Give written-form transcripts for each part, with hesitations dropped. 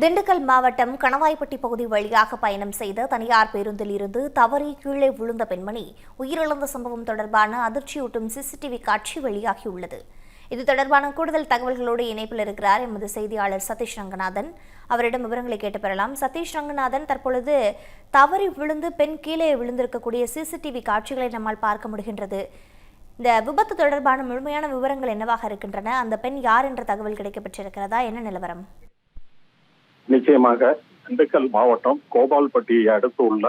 திண்டுக்கல் மாவட்டம் கணவாய்ப்பட்டி பகுதி வழியாக பயணம் செய்த தனியார் பேருந்தில் இருந்து தவறி கீழே விழுந்த பெண்மணி உயிரிழந்த சம்பவம் தொடர்பான அதிர்ச்சியூட்டும் சிசிடிவி காட்சி வெளியாகியுள்ளது. இது தொடர்பான கூடுதல் தகவல்களோடு இணைப்பில் இருக்கிறார் எமது செய்தியாளர் சதீஷ் ரங்கநாதன். அவரிடம் விவரங்களை கேட்டு பெறலாம். சதீஷ் ரங்கநாதன், தற்பொழுது தவறி விழுந்து பெண் கீழே விழுந்திருக்கக்கூடிய சிசிடிவி காட்சிகளை நம்மால் பார்க்க முடிகின்றது. இந்த விபத்து தொடர்பான முழுமையான விவரங்கள் என்னவாக இருக்கின்றன? அந்த பெண் யார் என்ற தகவல் கிடைக்கப்பட்டிருக்கிறதா? என்ன நிலவரம்? நிச்சயமாக திண்டுக்கல் மாவட்டம் கோபால்பட்டியை அடுத்து உள்ள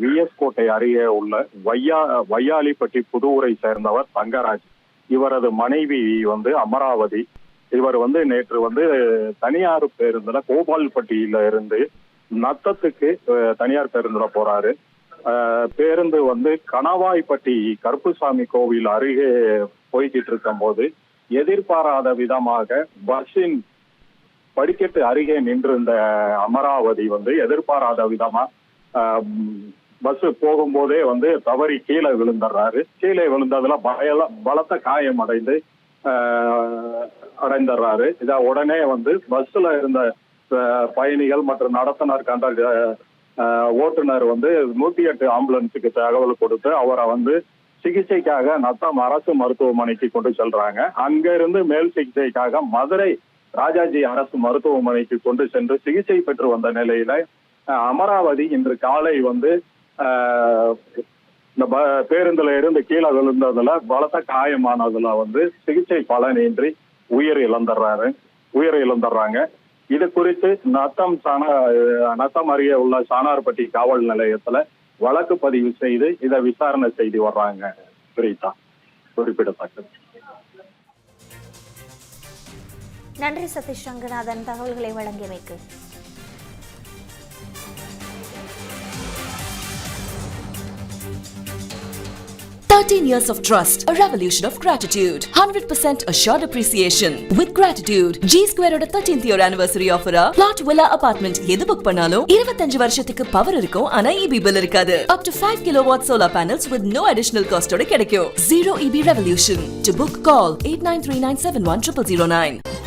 விஎஸ் கோட்டை அருகே உள்ள வையாலிப்பட்டி புதூரை சேர்ந்தவர் தங்கராஜ். இவரது மனைவி அமராவதி. இவர் நேற்று தனியார் பேருந்துல கோபால்பட்டியில இருந்து நத்தத்துக்கு தனியார் பேருந்துல போறாரு. பேருந்து கணவாய்ப்பட்டி கருப்புசாமி கோவில் அருகே போய்கிட்டு இருக்கும் போது எதிர்பாராத விதமாக பஸ்ஸின் படிக்கட்டு அருகே நின்றிருந்த அமராவதி எதிர்பாராத விதமா பஸ் போகும்போதே தவறி கீழே விழுந்துடுறாரு. கீழே விழுந்ததுல பலத்த காயம் அடைந்துடுறாரு. இத உடனே பஸ்ல இருந்த பயணிகள் மற்றும் நடத்துனர் ஓட்டுநர் 108 ஆம்புலன்ஸுக்கு தகவல் கொடுத்து அவரை சிகிச்சைக்காக நத்தம் அரசு மருத்துவமனைக்கு கொண்டு செல்றாங்க. அங்க இருந்து மேல் சிகிச்சைக்காக மதுரை ராஜாஜி அரசு மருத்துவமனைக்கு கொண்டு சென்று சிகிச்சை பெற்று வந்த நிலையில அமராவதி இன்று காலை இந்த பேருந்துல இருந்து கீழே விழுந்ததுல பலத்த காயமானதுல சிகிச்சை பலனின்றி உயிர் இழந்துடுறாங்க. இது குறித்து நத்தம் அருகே உள்ள சானார்பட்டி காவல் நிலையத்துல வழக்கு பதிவு செய்து இதை விசாரணை செய்து வர்றாங்க. பிரீதா, குறிப்பிடத்தக்கது. நன்றி சதீஷ் ரங்கநாதன், தகவல்களை வழங்கியமைக்கு. Years of trust, a revolution of gratitude, 100% assured appreciation. With gratitude, G Square oda 13th year anniversary offer plot villa apartment எது புக் பண்ணாலும் 25 வருஷத்துக்கு பவர் இருக்கும். ஆனா EB bill இருக்காது. Up to 5 kilowatt solar panels with no additional cost ஓட கிடைக்கும். Zero EB revolution. To book, call 8939710009.